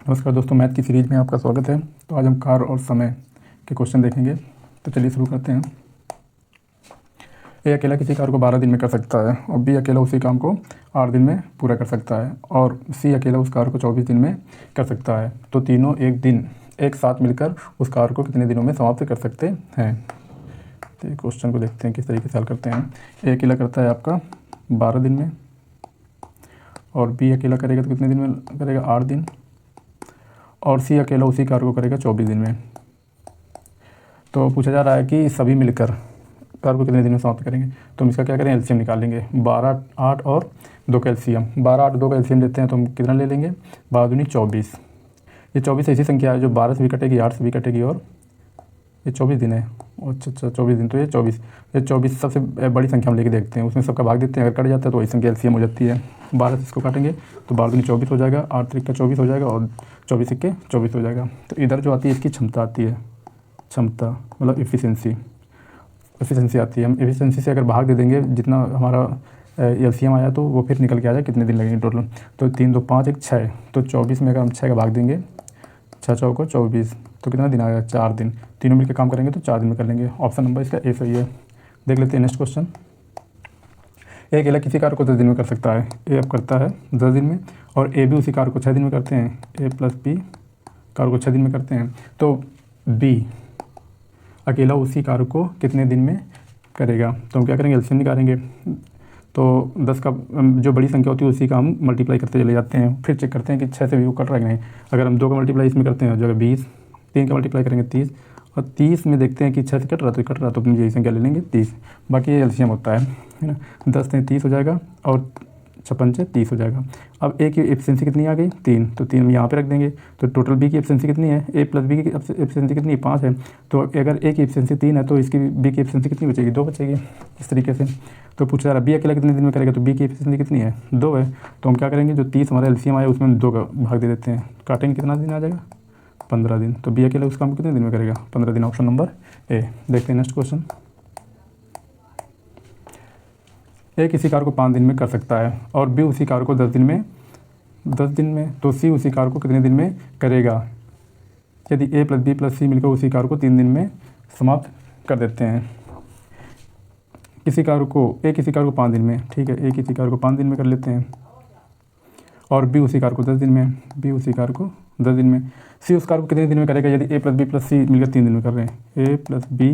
नमस्कार दोस्तों, मैथ की सीरीज़ में आपका स्वागत है। तो आज हम कार और समय के क्वेश्चन देखेंगे। तो चलिए शुरू करते हैं। ए अकेला किसी कार्य को 12 दिन में कर सकता है और बी अकेला उसी काम को 8 दिन में पूरा कर सकता है और सी अकेला उस कार्य को 24 दिन में कर सकता है। तो तीनों एक साथ मिलकर उस कार्य को कितने दिनों में समाप्त कर सकते हैं। तो क्वेश्चन को देखते हैं किस तरीके से हल करते हैं। ए अकेला करता है आपका 12 दिन में और बी अकेला करेगा तो कितने दिन में करेगा, 8 दिन, और सी अकेला उसी कार्य को करेगा 24 दिन में। तो पूछा जा रहा है कि सभी मिलकर कार्य को कितने दिन में समाप्त करेंगे। तो हम इसका क्या करें, एलसीएम निकालेंगे। 12, 8 और 2 का एलसीएम, 12, 8, 2 का एलसीएम लेते हैं तो हम कितना ले लेंगे, 12 दूनी 24। ये 24 ऐसी संख्या है जो 12 से भी कटेगी, 8 से भी कटेगी और ये 24 दिन है। अच्छा 24 दिन, तो ये 24 सबसे बड़ी संख्या हम लेके देखते हैं, उसमें सबका भाग देते हैं। अगर कट जाता है तो वही संख्या एलसीएम हो जाती है। 12 से इसको काटेंगे तो 12 दूनी 24 हो जाएगा, 8 त्रिक का 24 हो जाएगा और 24 के 24 हो जाएगा। तो इधर जो आती है इसकी क्षमता आती है, क्षमता मतलब एफिशिएंसी आती है। हम एफिशिएंसी से अगर भाग दे देंगे जितना हमारा एलसीएम आया तो वो फिर निकल के आ जाए कितने दिन लगेंगे टोटल। तो 3, 2, 5, 1, 6, तो 24 में अगर हम 6 का भाग देंगे, 6 चौको 24, तो कितना दिन आएगा, 4 दिन। तीनों मिलकर काम करेंगे तो 4 दिन में कर लेंगे। ऑप्शन नंबर इसका ए सही है। देख लेते हैं नेक्स्ट क्वेश्चन। ए अकेला किसी कार्य को 10 दिन में कर सकता है। ए अब करता है 10 दिन में और ए भी उसी कार्य को 6 दिन में करते हैं। ए प्लस बी कार्य को 6 दिन में करते हैं। तो बी अकेला उसी कार्य को कितने दिन में करेगा। तो हम क्या करेंगे, एलसीएम निकालेंगे। तो 10 का जो बड़ी संख्या होती है उसी का हम मल्टीप्लाई करते चले जाते हैं, फिर चेक करते हैं कि 6 से भी वो कट रहा है कि नहीं। अगर हम 2 का मल्टीप्लाई इसमें करते हैं जगह 20, 3 का मल्टीप्लाई करेंगे 30 और 30 में देखते हैं कि 6 से कट रहा तो यही संख्या ले लेंगे 30। बाकी ये एलसीएम होता है ना। 10 से 30 हो जाएगा और 56 से 30 हो जाएगा। अब ए की एफिशिएंसी कितनी आ गई, 3, तो 3 हम यहाँ पे रख देंगे। तो टोटल बी की एफिशिएंसी कितनी है, ए प्लस बी की एफिशिएंसी कितनी है, 5 है। तो अगर ए की एफिशिएंसी 3 है तो इसकी बी की एफिशिएंसी कितनी बचेगी, 2 बचेगी। इस तरीके से तो पूछा जा रहा है बी अकेला कितने दिन में करेगा, तो बी की एफिशिएंसी कितनी है, 2 है। तो हम क्या करेंगे, जो 30 हमारा एलसीएम आया उसमें 2 का भाग दे देते हैं, काटेंगे कितना दिन आ जाएगा, 15 दिन। तो बी अकेला उस काम कितने दिन में करेगा, 15 दिन। Option number A. देखते हैं नेक्स्ट क्वेश्चन। ए किसी कार्य को 5 दिन में कर सकता है और बी उसी कार्य को 10 दिन में, तो सी उसी कार्य को कितने दिन में करेगा। यदि ए प्लस बी प्लस सी मिलकर उसी कार्य को 3 दिन में समाप्त कर देते हैं। किसी कार्य को 5 दिन में, ठीक है, ए किसी कार्य को 5 दिन में कर लेते हैं और बी उसी कार्य को 10 दिन में, सी उस कार्य को कितने दिन में करेगा। यदि ए प्लस बी प्लस सी मिलकर 3 दिन में कर रहे हैं, ए प्लस बी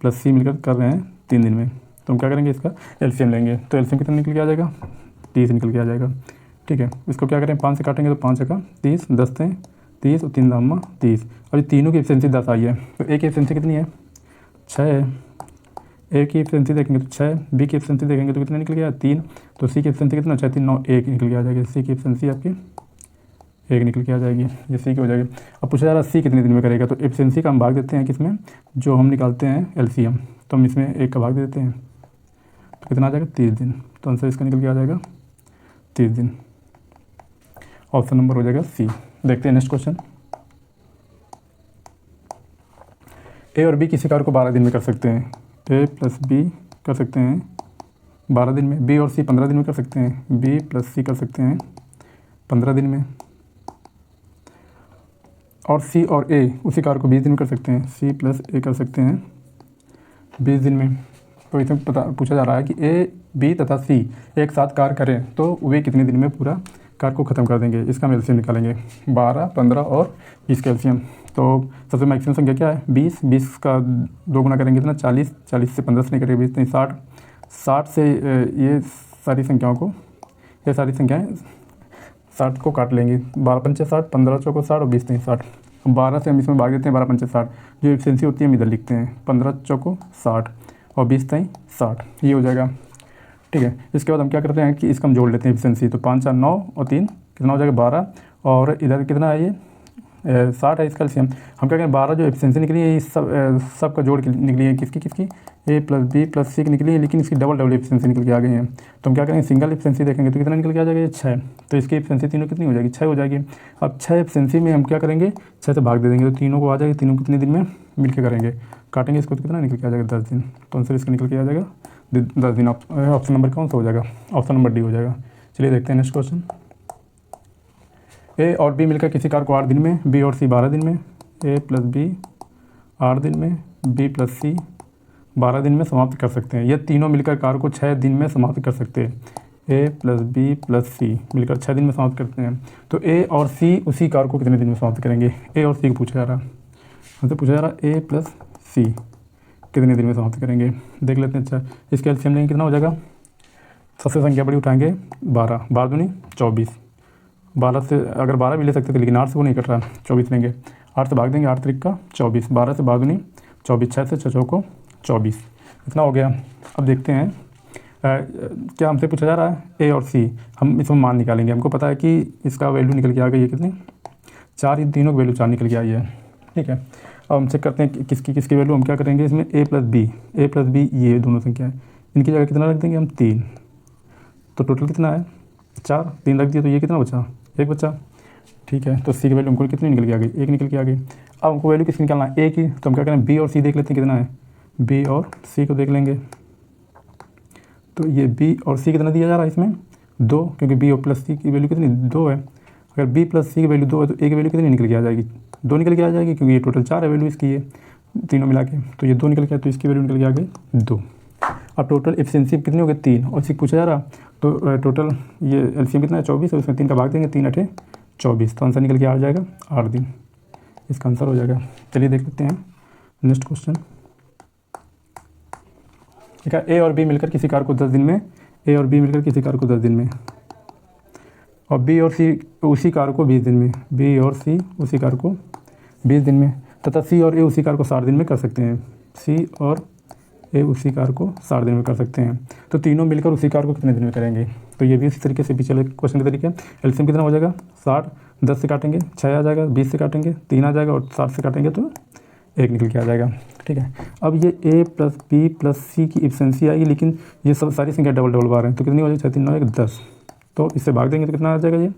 प्लस सी मिलकर कर रहे हैं 3 दिन में, तो हम क्या करेंगे, इसका एलसीएम लेंगे। तो एलसीएम कितना निकल के आ जाएगा, 30 निकल के आ जाएगा। ठीक है, इसको क्या करें, 5 से काटेंगे तो 5 का 30, 10 से 30 और 3 दामा 30। और ये तीनों की एफिशिएंसी 10 आई है। तो ए की एफिशिएंसी कितनी है, 6 है। ए की एफिशिएंसी देखेंगे तो 6, बी की एफिशिएंसी देखेंगे तो कितना निकल गया, 3। तो सी की एफिशिएंसी कितना, 6, 3, 9, 1 निकल के आ जाएगी। सी की एफिशिएंसी आपकी 1 निकल के आ जाएगी, ये सी की हो जाएगी। अब पूछा जा रहा है सी कितने दिन में करेगा। तो एफिशिएंसी का हम भाग देते हैं किसमें, जो हम निकालते हैं एलसीएम, तो हम इसमें 1 का भाग दे देते हैं तो कितना आ जाएगा, 30 दिन। तो आंसर इसका निकल के आ जाएगा 30 दिन। ऑप्शन नंबर हो जाएगा सी। देखते हैं नेक्स्ट क्वेश्चन। ए और बी किसी कार्य को 12 दिन में कर सकते हैं। ए प्लस बी कर सकते हैं 12 दिन में, बी और सी 15 दिन में कर सकते हैं, बी प्लस सी कर सकते हैं 15 दिन में, और सी और ए उसी कार्य को 20 दिन में कर सकते हैं, सी प्लस ए कर सकते हैं 20 दिन में। तो इसमें पूछा जा रहा है कि ए, बी तथा सी एक साथ कार्य करें तो वे कितने दिन में पूरा कार्य को ख़त्म कर देंगे। इसका हम एलसीएम निकालेंगे, 12, 15 और 20 का एलसीएम। तो सबसे मैक्सिमम संख्या क्या है, 20 का 2 गुना करेंगे इतना 40 से 15 से नहीं करेंगे 20 नहीं 60 से ये सारी संख्याएँ 60 को काट लेंगे। 12 पंचे 60, 15 चौको 60 और 20 नहीं 60। 12 से हम इसमें भाग देते हैं, 12 पंचे 60, जो एफिशिएंसी होती है हम इधर लिखते हैं, 15 चौको 60 और 20 नहीं 60, ये हो जाएगा। ठीक है, इसके बाद हम क्या करते हैं कि इसका हम जोड़ लेते हैं एफिशिएंसी। तो 5, 4, 9 और 3 कितना हो जाएगा, 12, और इधर कितना है, ये 60 है इसका एलसीएम। हम क्या करें, 12 जो एफिशिएंसी निकली है ये सब का जोड़ के निकली है, किसकी ए प्लस बी प्लस सी की निकली है, लेकिन इसकी डबल एफिशिएंसी निकल के आ गई है। तो हम क्या करेंगे, सिंगल एफिशिएंसी देखेंगे तो कितना निकल के आ जाएगा, ये 6। तो इसकी एफिशिएंसी तीनों कितनी हो जाएगी, 6 हो जाएगी। अब 6 एफिशिएंसी में हम क्या करेंगे, 6 से भाग दे देंगे तो तीनों को आ जाएगी, तीनों कितने दिन में मिल के करेंगे, काटेंगे इसको तो कितना निकल के आ जाएगा, 10 दिन। तो आंसर इसका निकल के आ जाएगा 10 दिन। ऑप्शन नंबर कौन सा हो जाएगा, ऑप्शन नंबर डी हो जाएगा। चलिए देखते हैं नेक्स्ट क्वेश्चन। ए और बी मिलकर किसी कार को 8 दिन में, बी और सी 12 दिन में, ए प्लस बी 8 दिन में, बी प्लस सी 12 दिन में समाप्त कर सकते हैं। ये तीनों मिलकर कार को 6 दिन में समाप्त कर सकते हैं। ए प्लस बी प्लस सी मिलकर 6 दिन में समाप्त करते हैं। तो ए और सी उसी कार को कितने दिन में समाप्त करेंगे? ए और सी को पूछा जा रहा है, हमसे पूछा जा रहा है ए प्लस सी कितने दिन में समाप्त करेंगे। देख लेते हैं। अच्छा, इसके एलसीएम लेंगे कितना हो जाएगा? सबसे संख्या बड़ी उठाएंगे 12, 12 दूनी 24। 12 से अगर 12 भी ले सकते थे, लेकिन 8 से वो नहीं कट रहा, 24 लेंगे। 8 से भाग देंगे, 8 त्रिक का 24, 12 से 12 दूनी 24, 6 से 6 चौको 24, इतना हो गया। अब देखते हैं क्या हमसे पूछा जा रहा है ए और सी। हम इसमें मान निकालेंगे। हमको पता है कि इसका वैल्यू निकल के आ गई है कितनी? 4, इन तीनों की वैल्यू 4 निकल के आई है। ठीक है, अब हम चेक करते हैं कि किसकी वैल्यू। हम क्या करेंगे इसमें? ए प्लस बी ये दोनों संख्याएँ, इनकी जगह कितना रख देंगे हम? 3। तो टोटल कितना है? 4, 3 रख दिया तो ये कितना बचा? 1 बचा। ठीक है, तो सी की वैल्यू हमको कितनी निकल के आ गई? 1 निकल के आ गई। अब हमको वैल्यू किसकी निकालना है? ए की। तो हम क्या करें? बी और सी देख लेते हैं कितना है। बी और सी को देख लेंगे। तो ये बी और सी कितना दिया जा रहा है इसमें? 2, क्योंकि बी और प्लस सी की वैल्यू कितनी? 2 है। अगर बी प्लस सी की वैल्यू 2 है तो ए की वैल्यू कितनी निकल के आ जाएगी? 2 निकल के आ जाएगी, क्योंकि ये टोटल 4 है वैल्यू इसकी, ये तीनों मिला के। तो ये 2 निकल के आए, तो इसकी वैल्यू निकल के आ गई 2। अब टोटल एफिशिएंसी कितनी हो गई? 3, और इससे पूछा जा रहा तो टोटल ये एलसीएम कितना है? 24 है, उसमें 3 का भाग देंगे, 3 8 24, तो आंसर निकल के आ जाएगा 8 दिन। इसका आंसर हो जाएगा। चलिए देख लेते हैं नेक्स्ट क्वेश्चन। ठीक है, ए और बी मिलकर किसी कार को 10 दिन में, ए और बी मिलकर किसी कार को 10 दिन में, और बी और सी उसी कार को 20 दिन में, बी और सी उसी कार को 20 दिन में, तथा सी और ए उसी कार को 60 दिन में कर सकते हैं। सी और ए उसी कार को 60 दिन में कर सकते हैं। तो तीनों मिलकर उसी कार को कितने दिन में करेंगे? तो ये भी इसी तरीके से पिछले क्वेश्चन के तरीके। एलसीएम कितना हो जाएगा? 60, 10 से काटेंगे 6 आ जाएगा, 20 से काटेंगे 3 आ जाएगा, और 60 से काटेंगे तो 1 निकल के आ जाएगा। ठीक है, अब ये ए प्लस बी प्लस सी की एफिशिएंसी आएगी, लेकिन ये सब सारी संख्या डबल बार हैं, तो कितनी हो जाएगी? 6 3 9 1 10। तो इससे भाग देंगे तो कितना आ जाएगा? ये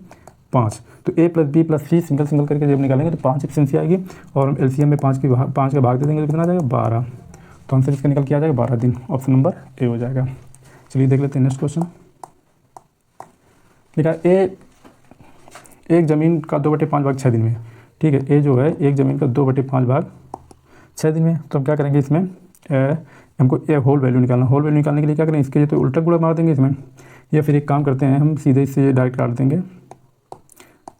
5। तो A plus B plus C single करके जब निकालेंगे तो 5 एफिशिएंसी आएगी, और एलसीएम में 5 का भाग दे देंगे तो कितना आ जाएगा? 12। तो आंसर इसका निकल के आ जाएगा 12 दिन। ऑप्शन नंबर ए हो जाएगा। चलिए देख लेते हैं नेक्स्ट क्वेश्चन। लिखा ए एक ज़मीन का 2/5 भाग 6 दिन में। ठीक है, ए जो है एक ज़मीन का 2/5 भाग 6 दिन में। तो हम क्या करेंगे इसमें? हमको ए होल वैल्यू निकालना। होल वैल्यू निकालने के लिए क्या करें? इसके लिए तो उल्टा गुणा मार देंगे इसमें, या फिर एक काम करते हैं हम सीधे इससे डायरेक्ट काट देंगे।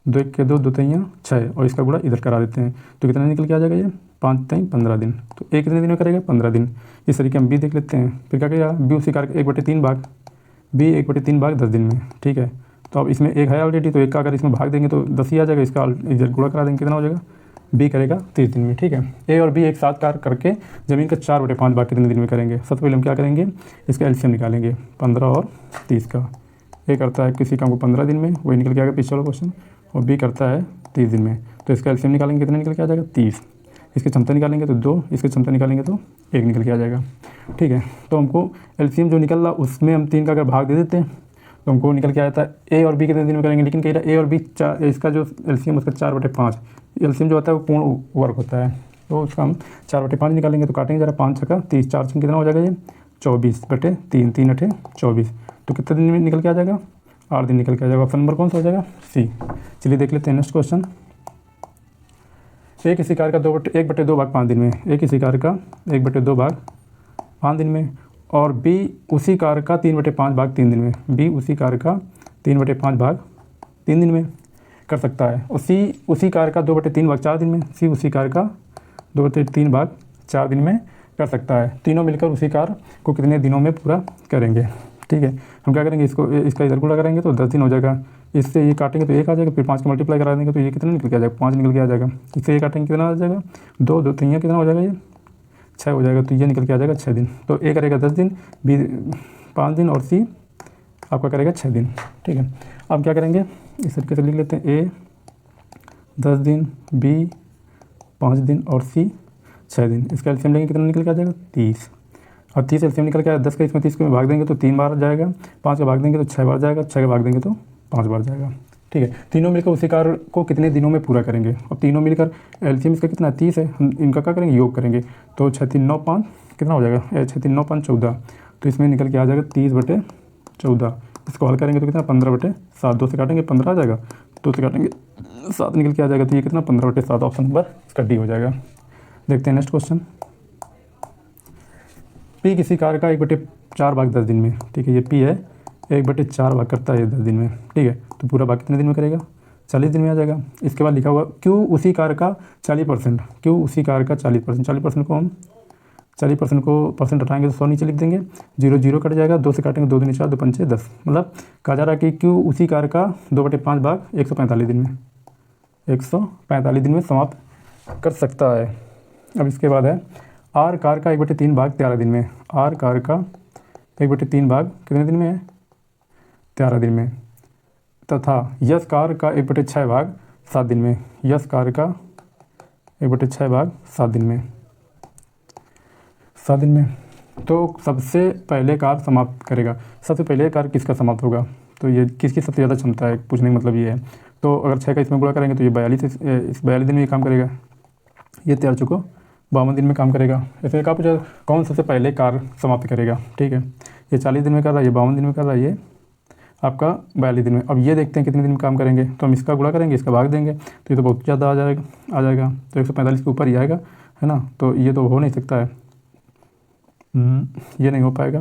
2 1 के 2, 2 3 6, और इसका गुणा इधर करा देते हैं। तो कितना निकल के आ जाएगा? ये 5 3 15 दिन। तो ए कितने दिन में करेगा? 15 दिन। इस तरीके हम बी देख लेते हैं। फिर क्या करेगा? बी उसी कार 1/3 भाग, बी 1/3 भाग 10 दिन में। ठीक है, तो अब इसमें 1 है ऑलरेडी, तो 1 का अगर इसमें भाग देंगे तो 10 ही आ जाएगा। इसका इधर गुणा करा देंगे, कितना हो जाएगा? बी करेगा 30 दिन में। ठीक है, ए और बी एक साथ कार करके ज़मीन का 4/5 भाग कितने दिन में करेंगे? सबसे पहले हम क्या करेंगे? इसका एलसीएम निकालेंगे 15 और 30 का। ए करता है किसी काम को 15 दिन में, वही निकल के आएगा पिछले वाला क्वेश्चन, और बी करता है 30 दिन में। तो इसका एलसीएम निकालेंगे, कितना निकल के आ जाएगा? 30। इसकी क्षमता निकालेंगे तो 2, इसकी क्षमता निकालेंगे तो 1 निकल के आ जाएगा। ठीक है, तो हमको एलसीएम जो निकल रहा उसमें हम 3 का अगर भाग दे देते हैं तो हमको निकल के आ जाता है ए और बी कितने दिन में करेंगे। लेकिन कह रहा है ए और बी 4, इसका जो एलसीएम उसका 4/5 एलसीएम जो होता है वो पूर्ण वर्ग होता है, तो उसका हम 4/5 निकालेंगे। तो काटेंगे जरा, 5 6 30, 4 कितना हो जाएगा? ये 24/3, 3 8 24। तो कितने दिन में निकल के आ जाएगा? 8 दिन निकल के आ जाएगा। ऑप्शन नंबर कौन सा हो जाएगा? सी। चलिए देख लेते हैं नेक्स्ट क्वेश्चन। एक इसी कार का 1/2 भाग 5 दिन में, एक इसी कार का 1/2 भाग 5 दिन में, और बी उसी कार का 3/5 भाग 3 दिन में, बी उसी कार का 3/5 भाग 3 दिन में कर सकता है। और सी उसी कार का 2/3 भाग 4 दिन में, सी उसी कार का 2/3 भाग 4 दिन में कर सकता है। तीनों मिलकर उसी कार को कितने दिनों में पूरा करेंगे? ठीक है, हम क्या करेंगे? इसका इधर गुणा करेंगे तो 10 दिन हो जाएगा। इससे ये काटेंगे तो 1 आ जाएगा, फिर 5 का मल्टीप्लाई करा देंगे तो ये कितना निकल के आ जाएगा? 5 निकल के आ जाएगा। इससे ये काटेंगे कितना आ जाएगा? 2 2 3 कितना हो जाएगा? ये 6 हो जाएगा। तो ये निकल के आ जाएगा 6 दिन। तो ए करेगा 10 दिन, बी 5 दिन, और सी आपका करेगा 6 दिन। ठीक है, अब क्या करेंगे? इस तरीके से लिख लेते हैं, ए 10 दिन, बी 5 दिन, और सी 6 दिन। इसका एलसीएम लेंगे, कितना निकल के आ जाएगा? 30। और 30 एलसीएम निकल के आया 10 का, इसमें 30 को भाग देंगे तो 3 बार जाएगा, 5 का भाग देंगे तो 6 बार जाएगा, 6 का भाग देंगे तो 5 बार जाएगा। ठीक है, तीनों मिलकर उसी कार को कितने दिनों में पूरा करेंगे? अब तीनों मिलकर एलसीएम इसका कितना? 30 है, हम इनका क्या करेंगे? योग करेंगे। तो 6 3 9 5 कितना हो जाएगा? 6 3 9 5 14। तो इसमें निकल के आ जाएगा 30/14। इसको हल करेंगे तो कितना? 15/7, 2 से काटेंगे 15 आ जाएगा। 2 से काटेंगे 7 निकल के आ जाएगा। तो ये कितना 15/7, ऑप्शन नंबर इसका डी हो जाएगा। देखते हैं नेक्स्ट क्वेश्चन। पी किसी कार्य का 1/4 भाग 10 दिन में, ठीक है। ये पी है 1/4 भाग करता है 10 दिन में, ठीक है। तो पूरा भाग कितने दिन में करेगा? 40 दिन में आ जाएगा। इसके बाद लिखा हुआ क्यों उसी कार्य का 40%, क्यों उसी कार्य का 40%, 40% को हम 40% को परसेंट हटाएंगे तो 100 नीचे लिख देंगे, 0 0 कट जाएगा, 2 से काटेंगे 2 दूनी 4, 2 पंचे 10। मतलब कहा जा रहा है कि क्यों उसी कार्य का 2/5 भाग 145 दिन में, 145 दिन में समाप्त कर सकता है। अब इसके बाद है आर कार का 1/3 भाग 13 दिन में, आर कार का 1/3 भाग कितने दिन में है? 13 दिन में। तथा यस कार का 1/6 भाग 7 दिन में, यस कार का 1/6 भाग 7 दिन में, 7 दिन में। तो सबसे पहले कार समाप्त करेगा, सबसे पहले कार किसका समाप्त होगा? तो ये किसकी सबसे ज़्यादा क्षमता है, पूछने का मतलब ये है। तो अगर 6 का इसमें गुणा करेंगे तो ये 42 इस 42 दिन में ये काम करेगा, ये 13 चुको 52 दिन में काम करेगा। इसमें कहा पूछा कौन सबसे पहले कार समाप्त करेगा, ठीक है। ये 40 दिन में कर रहा है, ये 52 दिन में कर रहा है, ये आपका 42 दिन में। अब ये देखते हैं कितने दिन में काम करेंगे, तो हम इसका गुणा करेंगे, इसका भाग देंगे, तो ये तो बहुत ज़्यादा आ जाएगा। तो 145 के ऊपर ही आएगा, है ना। तो ये तो हो नहीं सकता है, ये नहीं हो पाएगा।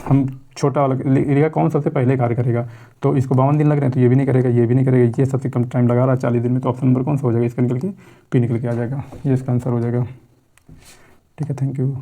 हम छोटा वाला लिखा कौन सबसे पहले कार्य करेगा, तो इसको 52 दिन लग रहे हैं, तो ये भी नहीं करेगा, ये भी नहीं करेगा, ये सबसे कम टाइम लगा रहा है 40 दिन में। तो ऑप्शन नंबर कौन सा हो जाएगा? इसका निकल के पी निकल के आ जाएगा, ये इसका आंसर हो जाएगा, ठीक है। Thank you.